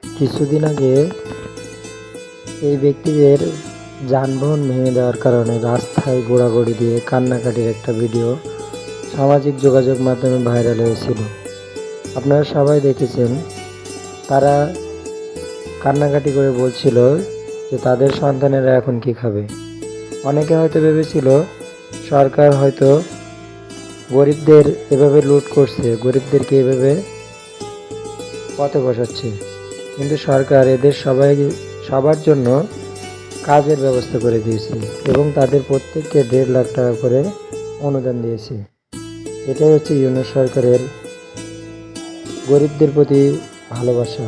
কিছুদিন আগে এই ব্যক্তিদের যানবাহন ভেঙে দেওয়ার কারণে রাস্তায় গোড়াগড়ি দিয়ে কান্নাকাটির একটা ভিডিও সামাজিক যোগাযোগ মাধ্যমে ভাইরাল হয়েছিল। আপনারা সবাই দেখেছেন, তারা কান্নাকাটি করে বলছিল যে তাদের সন্তানেরা এখন কি খাবে। অনেকে হয়তো ভেবেছিল সরকার হয়তো গরিবদের এভাবে লুট করছে, গরিবদেরকে এভাবে পথে বসাচ্ছে, কিন্তু সরকার এদের সবার জন্য কাজের ব্যবস্থা করে দিয়েছে এবং তাদের প্রত্যেককে 1.5 লাখ টাকা করে অনুদান দিয়েছে। এটাই হচ্ছে ইউনূস সরকারের গরিবদের প্রতি ভালোবাসা।